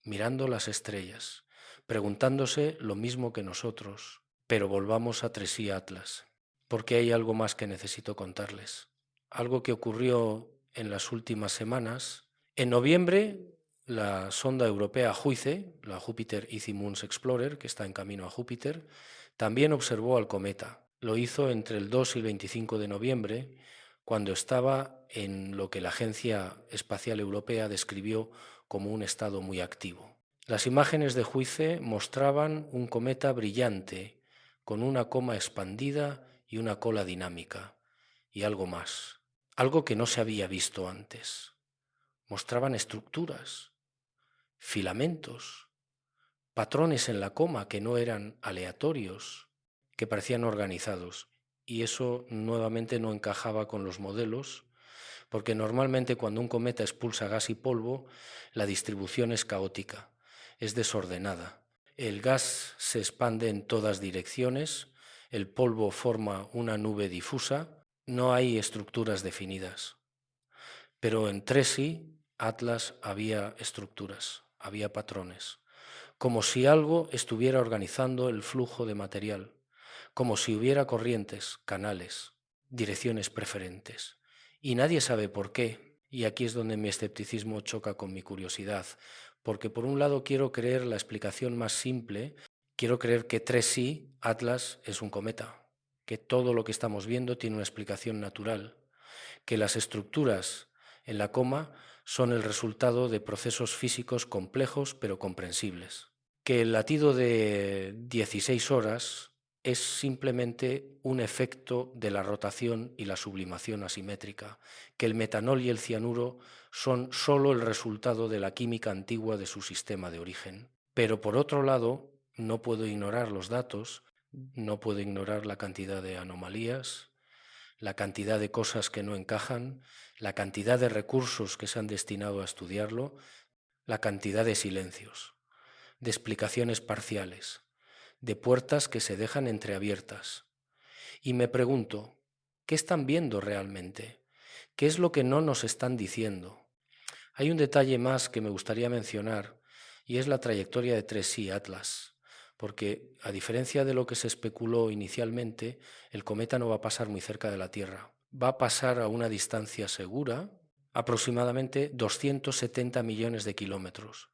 mirando las estrellas, preguntándose lo mismo que nosotros. Pero volvamos a 3i Atlas, porque hay algo más que necesito contarles. Algo que ocurrió en las últimas semanas. En noviembre, la sonda europea JUICE, la Jupiter Earth Moons Explorer, que está en camino a Júpiter, también observó al cometa. Lo hizo entre el 2 y el 25 de noviembre, cuando estaba en lo que la Agencia Espacial Europea describió como un estado muy activo. Las imágenes de JUICE mostraban un cometa brillante, con una coma expandida y una cola dinámica, y algo más, algo que no se había visto antes. Mostraban estructuras, filamentos, patrones en la coma que no eran aleatorios, que parecían organizados. Y eso nuevamente no encajaba con los modelos, porque normalmente cuando un cometa expulsa gas y polvo, la distribución es caótica, es desordenada. El gas se expande en todas direcciones, el polvo forma una nube difusa, no hay estructuras definidas. Pero en 3i, Atlas, había estructuras, había patrones, como si algo estuviera organizando el flujo de material, como si hubiera corrientes, canales, direcciones preferentes. Y nadie sabe por qué, y aquí es donde mi escepticismo choca con mi curiosidad, porque por un lado quiero creer la explicación más simple, quiero creer que 3i, Atlas, es un cometa, que todo lo que estamos viendo tiene una explicación natural, que las estructuras en la coma son el resultado de procesos físicos complejos pero comprensibles, que el latido de 16 horas es simplemente un efecto de la rotación y la sublimación asimétrica, que el metanol y el cianuro son solo el resultado de la química antigua de su sistema de origen. Pero por otro lado, no puedo ignorar los datos, no puedo ignorar la cantidad de anomalías, la cantidad de cosas que no encajan, la cantidad de recursos que se han destinado a estudiarlo, la cantidad de silencios, de explicaciones parciales, de puertas que se dejan entreabiertas. Y me pregunto, ¿qué están viendo realmente? ¿Qué es lo que no nos están diciendo? Hay un detalle más que me gustaría mencionar y es la trayectoria de 3i Atlas, porque a diferencia de lo que se especuló inicialmente, el cometa no va a pasar muy cerca de la Tierra. Va a pasar a una distancia segura, aproximadamente 270 millones de kilómetros.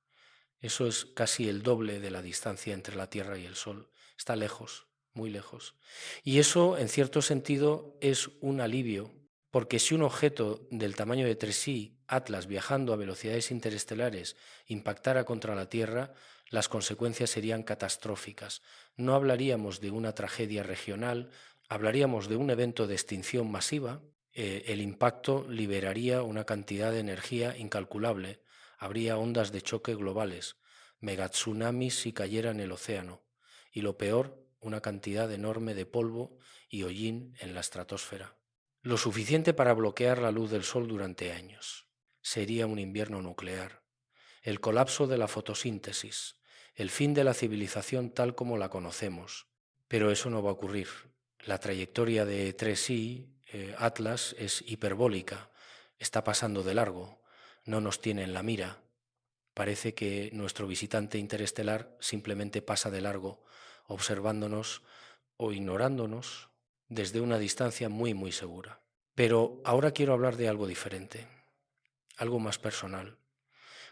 Eso es casi el doble de la distancia entre la Tierra y el Sol. Está lejos, muy lejos. Y eso, en cierto sentido, es un alivio, porque si un objeto del tamaño de 3i, Atlas, viajando a velocidades interestelares, impactara contra la Tierra, las consecuencias serían catastróficas. No hablaríamos de una tragedia regional, hablaríamos de un evento de extinción masiva. El impacto liberaría una cantidad de energía incalculable, habría ondas de choque globales, megatsunamis si cayera en el océano, y lo peor, una cantidad enorme de polvo y hollín en la estratosfera. Lo suficiente para bloquear la luz del sol durante años. Sería un invierno nuclear, el colapso de la fotosíntesis, el fin de la civilización tal como la conocemos. Pero eso no va a ocurrir. La trayectoria de 3i, Atlas, es hiperbólica, está pasando de largo, no nos tiene en la mira. Parece que nuestro visitante interestelar simplemente pasa de largo, observándonos o ignorándonos desde una distancia muy, muy segura. Pero ahora quiero hablar de algo diferente, algo más personal,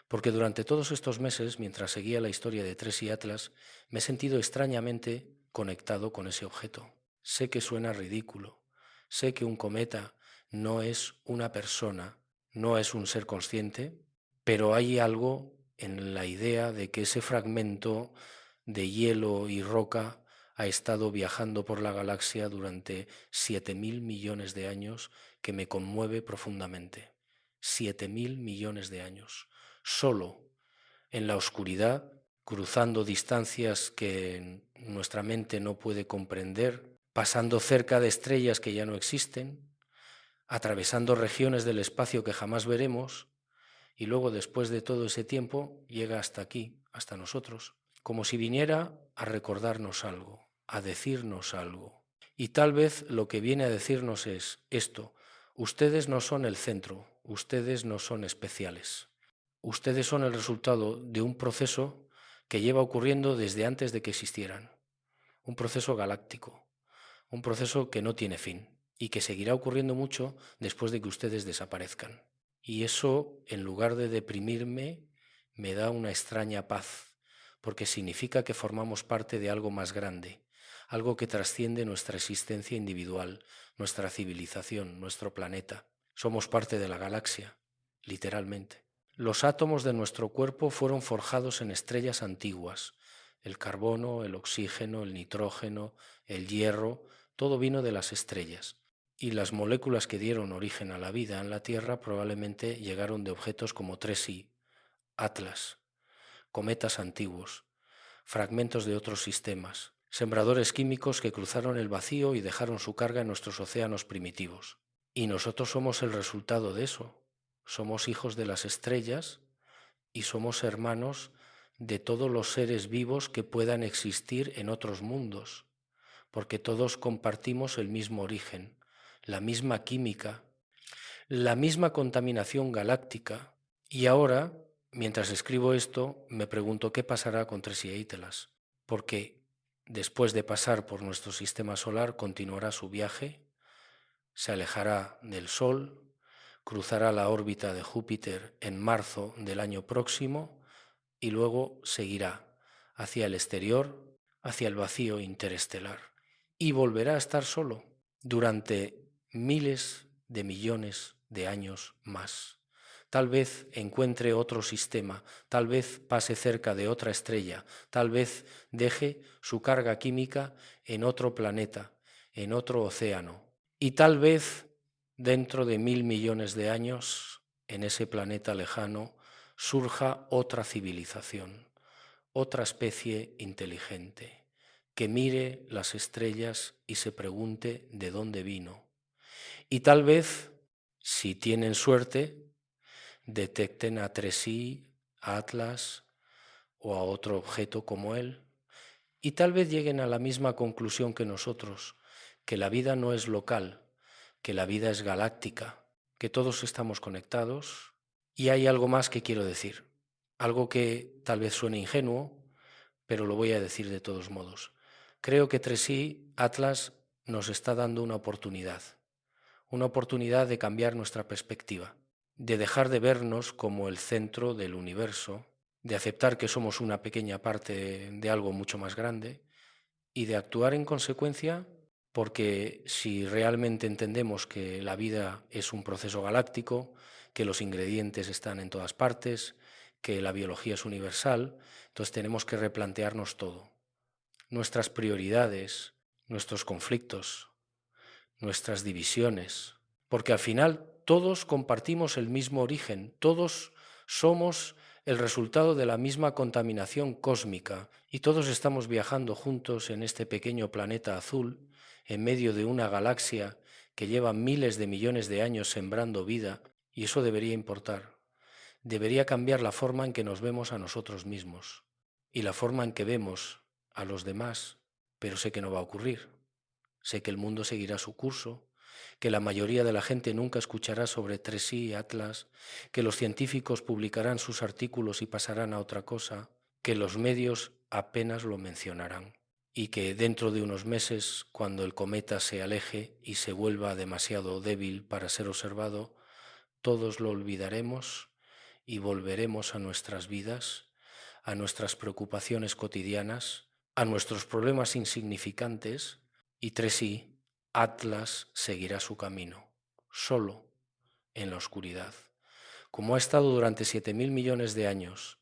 porque durante todos estos meses, mientras seguía la historia de 3i Atlas, me he sentido extrañamente conectado con ese objeto. Sé que suena ridículo, sé que un cometa no es una persona, no es un ser consciente, pero hay algo en la idea de que ese fragmento de hielo y roca ha estado viajando por la galaxia durante 7.000 millones de años que me conmueve profundamente. 7.000 millones de años. Solo en la oscuridad, cruzando distancias que nuestra mente no puede comprender, pasando cerca de estrellas que ya no existen, atravesando regiones del espacio que jamás veremos, y luego después de todo ese tiempo llega hasta aquí, hasta nosotros, como si viniera a recordarnos algo, a decirnos algo. Y tal vez lo que viene a decirnos es esto: ustedes no son el centro, ustedes no son especiales. Ustedes son el resultado de un proceso que lleva ocurriendo desde antes de que existieran, un proceso galáctico, un proceso que no tiene fin y que seguirá ocurriendo mucho después de que ustedes desaparezcan. Y eso, en lugar de deprimirme, me da una extraña paz, porque significa que formamos parte de algo más grande, algo que trasciende nuestra existencia individual, nuestra civilización, nuestro planeta. Somos parte de la galaxia, literalmente. Los átomos de nuestro cuerpo fueron forjados en estrellas antiguas. El carbono, el oxígeno, el nitrógeno, el hierro, todo vino de las estrellas. Y las moléculas que dieron origen a la vida en la Tierra probablemente llegaron de objetos como 3i, Atlas, cometas antiguos, fragmentos de otros sistemas, sembradores químicos que cruzaron el vacío y dejaron su carga en nuestros océanos primitivos. Y nosotros somos el resultado de eso. Somos hijos de las estrellas y somos hermanos de todos los seres vivos que puedan existir en otros mundos, porque todos compartimos el mismo origen, la misma química, la misma contaminación galáctica. Y ahora, mientras escribo esto, me pregunto qué pasará con 3i Eitelas, porque después de pasar por nuestro sistema solar continuará su viaje, se alejará del Sol, cruzará la órbita de Júpiter en marzo del año próximo y luego seguirá hacia el exterior, hacia el vacío interestelar, y volverá a estar solo durante miles de millones de años más. Tal vez encuentre otro sistema, tal vez pase cerca de otra estrella, tal vez deje su carga química en otro planeta, en otro océano, y tal vez dentro de 1.000 millones de años, en ese planeta lejano, surja otra civilización, otra especie inteligente, que mire las estrellas y se pregunte de dónde vino. Y tal vez, si tienen suerte, detecten a 3i, a Atlas o a otro objeto como él, y tal vez lleguen a la misma conclusión que nosotros, que la vida no es local, que la vida es galáctica, que todos estamos conectados. Y hay algo más que quiero decir, algo que tal vez suene ingenuo, pero lo voy a decir de todos modos. Creo que 3i Atlas nos está dando una oportunidad de cambiar nuestra perspectiva, de dejar de vernos como el centro del universo, de aceptar que somos una pequeña parte de algo mucho más grande y de actuar en consecuencia porque si realmente entendemos que la vida es un proceso galáctico, que los ingredientes están en todas partes, que la biología es universal, entonces tenemos que replantearnos todo, nuestras prioridades, nuestros conflictos, nuestras divisiones, porque al final todos compartimos el mismo origen, todos somos el resultado de la misma contaminación cósmica y todos estamos viajando juntos en este pequeño planeta azul en medio de una galaxia que lleva miles de millones de años sembrando vida, y eso debería importar. Debería cambiar la forma en que nos vemos a nosotros mismos y la forma en que vemos a los demás, pero sé que no va a ocurrir. Sé que el mundo seguirá su curso, que la mayoría de la gente nunca escuchará sobre Tracy y Atlas, que los científicos publicarán sus artículos y pasarán a otra cosa, que los medios apenas lo mencionarán, y que dentro de unos meses, cuando el cometa se aleje y se vuelva demasiado débil para ser observado, todos lo olvidaremos y volveremos a nuestras vidas, a nuestras preocupaciones cotidianas, a nuestros problemas insignificantes, y Tracy, Atlas, seguirá su camino, solo, en la oscuridad, como ha estado durante 7.000 millones de años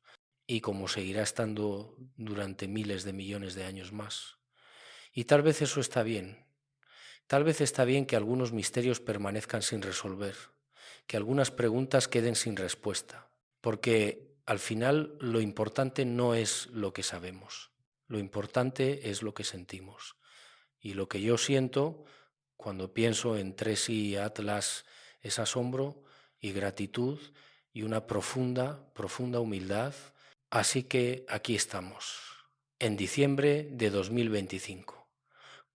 y como seguirá estando durante miles de millones de años más. Y tal vez eso está bien. Tal vez está bien que algunos misterios permanezcan sin resolver, que algunas preguntas queden sin respuesta, porque al final lo importante no es lo que sabemos, lo importante es lo que sentimos. Y lo que yo siento cuando pienso en Tracy y Atlas es asombro y gratitud y una profunda, profunda humildad. Así que aquí estamos, en diciembre de 2025,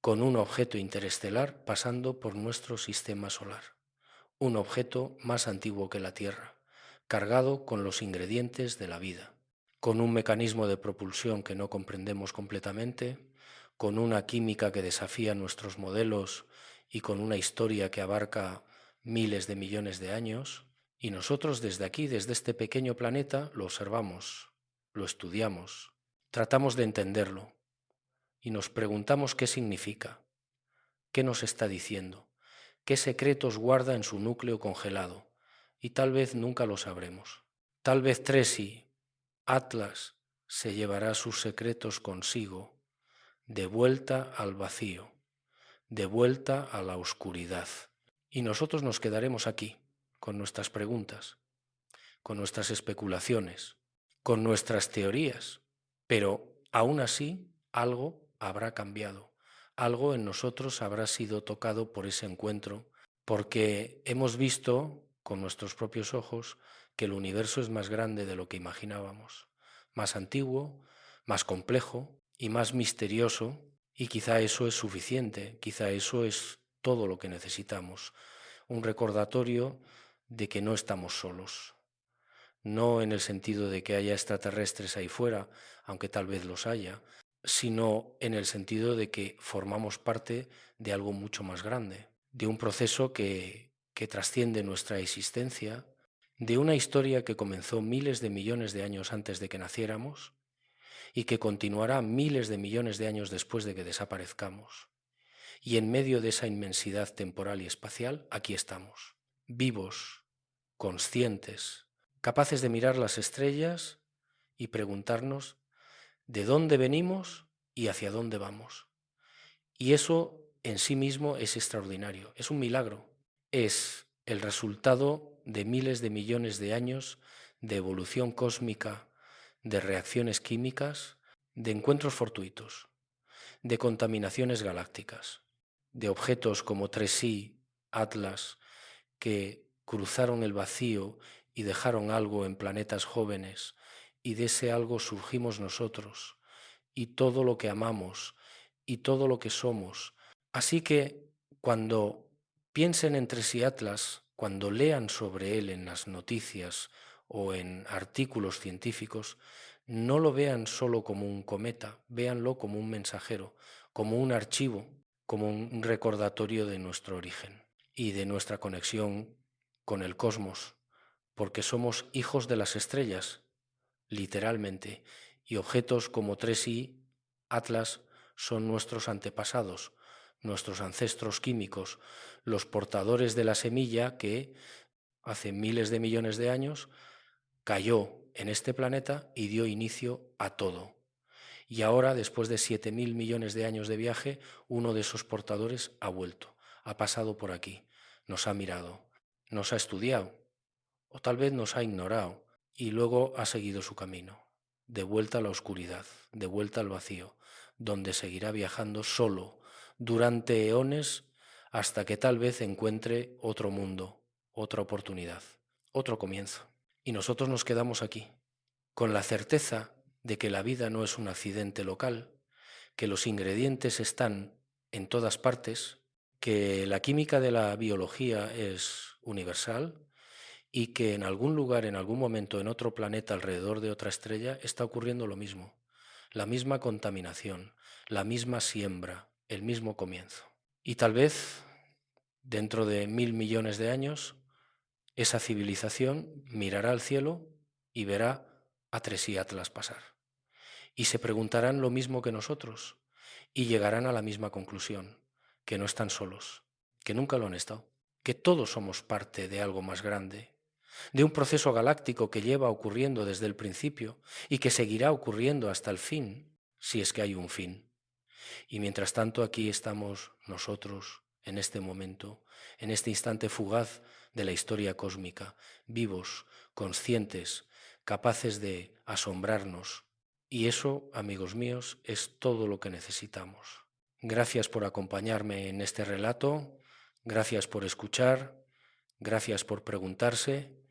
con un objeto interestelar pasando por nuestro sistema solar, un objeto más antiguo que la Tierra, cargado con los ingredientes de la vida, con un mecanismo de propulsión que no comprendemos completamente, con una química que desafía nuestros modelos y con una historia que abarca miles de millones de años, y nosotros desde aquí, desde este pequeño planeta, lo observamos, lo estudiamos, tratamos de entenderlo y nos preguntamos qué significa, qué nos está diciendo, qué secretos guarda en su núcleo congelado, y tal vez nunca lo sabremos. Tal vez Tracy, Atlas, se llevará sus secretos consigo, de vuelta al vacío, de vuelta a la oscuridad. Y nosotros nos quedaremos aquí, con nuestras preguntas, con nuestras especulaciones, con nuestras teorías, pero aún así algo habrá cambiado, algo en nosotros habrá sido tocado por ese encuentro, porque hemos visto con nuestros propios ojos que el universo es más grande de lo que imaginábamos, más antiguo, más complejo y más misterioso, y quizá eso es suficiente, quizá eso es todo lo que necesitamos, un recordatorio de que no estamos solos. No en el sentido de que haya extraterrestres ahí fuera, aunque tal vez los haya, sino en el sentido de que formamos parte de algo mucho más grande, de un proceso que trasciende nuestra existencia, de una historia que comenzó miles de millones de años antes de que naciéramos y que continuará miles de millones de años después de que desaparezcamos. Y en medio de esa inmensidad temporal y espacial, aquí estamos, vivos, conscientes, capaces de mirar las estrellas y preguntarnos de dónde venimos y hacia dónde vamos. Y eso en sí mismo es extraordinario, es un milagro, es el resultado de miles de millones de años de evolución cósmica, de reacciones químicas, de encuentros fortuitos, de contaminaciones galácticas, de objetos como Tracy, Atlas, que cruzaron el vacío y dejaron algo en planetas jóvenes, y de ese algo surgimos nosotros, y todo lo que amamos, y todo lo que somos. Así que cuando piensen en Tracy Atlas, cuando lean sobre él en las noticias o en artículos científicos, no lo vean solo como un cometa, véanlo como un mensajero, como un archivo, como un recordatorio de nuestro origen y de nuestra conexión con el cosmos, porque somos hijos de las estrellas, literalmente, y objetos como Tracy, Atlas, son nuestros antepasados, nuestros ancestros químicos, los portadores de la semilla que hace miles de millones de años cayó en este planeta y dio inicio a todo. Y ahora, después de 7.000 millones de años de viaje, uno de esos portadores ha vuelto, ha pasado por aquí, nos ha mirado, nos ha estudiado, o tal vez nos ha ignorado, y luego ha seguido su camino, de vuelta a la oscuridad, de vuelta al vacío, donde seguirá viajando solo durante eones hasta que tal vez encuentre otro mundo, otra oportunidad, otro comienzo. Y nosotros nos quedamos aquí, con la certeza de que la vida no es un accidente local, que los ingredientes están en todas partes, que la química de la biología es universal y que en algún lugar, en algún momento, en otro planeta, alrededor de otra estrella, está ocurriendo lo mismo, la misma contaminación, la misma siembra, el mismo comienzo. Y tal vez, dentro de 1.000 millones de años, esa civilización mirará al cielo y verá a Tres y Atlas pasar. Y se preguntarán lo mismo que nosotros y llegarán a la misma conclusión, que no están solos, que nunca lo han estado, que todos somos parte de algo más grande, de un proceso galáctico que lleva ocurriendo desde el principio y que seguirá ocurriendo hasta el fin, si es que hay un fin. Y mientras tanto aquí estamos nosotros, en este momento, en este instante fugaz de la historia cósmica, vivos, conscientes, capaces de asombrarnos. Y eso, amigos míos, es todo lo que necesitamos. Gracias por acompañarme en este relato, gracias por escuchar, gracias por preguntarse,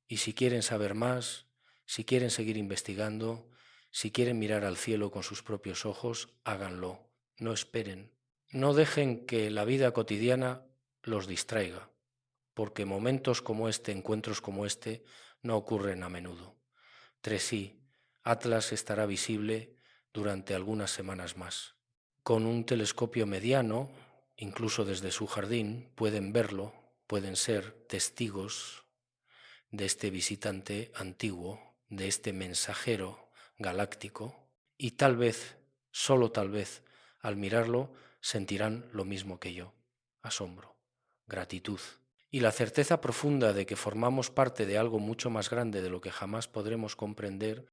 y si quieren saber más, si quieren seguir investigando, si quieren mirar al cielo con sus propios ojos, háganlo. No esperen. No dejen que la vida cotidiana los distraiga, porque momentos como este, encuentros como este, no ocurren a menudo. Tresí, Atlas estará visible durante algunas semanas más. Con un telescopio mediano, incluso desde su jardín, pueden verlo, pueden ser testigos de este visitante antiguo, de este mensajero galáctico, y tal vez, solo tal vez, al mirarlo, sentirán lo mismo que yo, asombro, gratitud, y la certeza profunda de que formamos parte de algo mucho más grande de lo que jamás podremos comprender